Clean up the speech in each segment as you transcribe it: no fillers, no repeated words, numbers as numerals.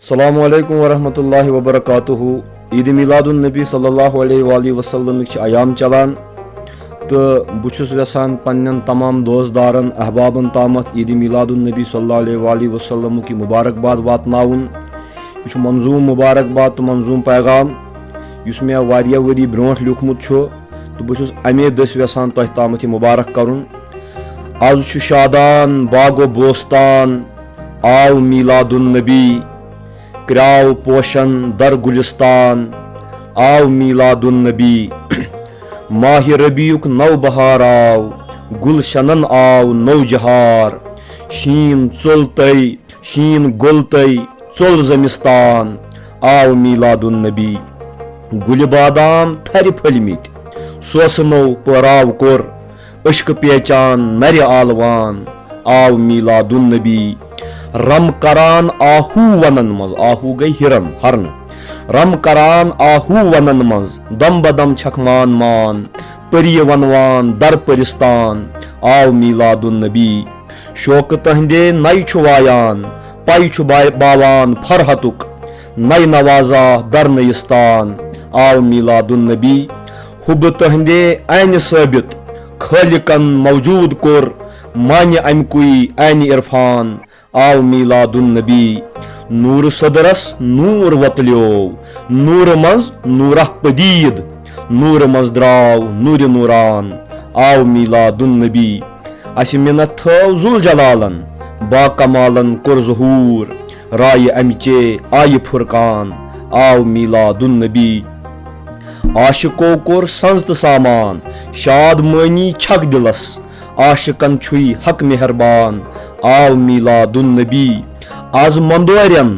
अस्सलामु अलैकुम वरहमतुल्लाहि वबरकातुहू। ईद मिलादुन नबी सल्लल्लाहु अलैहि वसल्लम आयाम चलान तो बुछुस वेसान पन्नन तमाम दोस्तदारन अहबाबन तामत ईद मिलादुन नबी सल्लल्लाहु अलैहि वसल्लम की मुबारकबाद वातनाउन। यह मंजूम मुबारकबाद तो मंजूम पैगाम युस मे वारिया वरी ब्रोट लिखमुत छो तो बुछुस अमे दस वेसान तोह तामत यह मुबारक करुन। आज छु शादान बागो बोस्तान आव मिलादुन नबी क्राव पोशन दर गुलिस्तान आव मिलादुन नबी। माह रबीयुक नव बहार आव गुलशनन आव नौ जहार। शीन चुलतई शीन गुलतई चुल जमिस्तान आव मिलादुन नबी। गुल बादाम थर फलमित सोसनो पराव कोर अश्क पेचान नर आलवान आव मिलादुन नबी। रम करान आहू वनन मज आहू गई हिरन हरन रम करान आहू वनन मज दम बदम छकमान मान परी वनवान दर परिस्तान आव मिलादुन नबी। शोक तहदे नई छु वायान पाई छु बावान फरहतुक नई नवाजा दर नयिस्तान आव मिलादुन नबी। हुब तहदे ऐन साबित खालिकन मौजूद कोर मान अमकुई ऐन इरफान आव मिलादुन नबी। नूर सदरस नूर वतल्यो नूर मज नूरह पदीद नूर मज द्राव नूर नूरान आव मिलादुन नबी। अस मिन्नत थव जुल जलालन बाकमालन कुर ज़हूर राय अमचे आय फुरकान आव मिलादुन नबी। आशिको कोर संजत सामान शाद मनी छक दिलस आशिकन छुई हक मेहरबान आव मिलादुन नबी। आज मंदोरन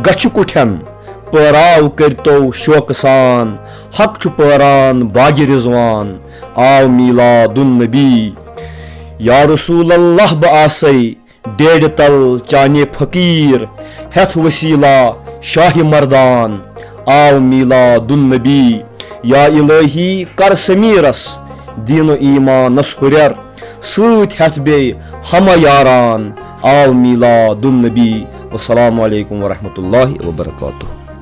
गछ कुठन पराव करतो शोक सान हक छु परान बागी रिजवान आव मिलादुन नबी। या रसूल अल्लाह बआसै डेढ़ तल चाने फकीर हेथ वसीला शाही मर्दान आव मिलादुन नबी। या इलाही कर समीरस दीन ईमानस हुरर सूत हेथ बे हम यारान आव मिलादुन नबी। अस्सलामु अलैकुम वरहमतुल्लाहि वबरकातुहू।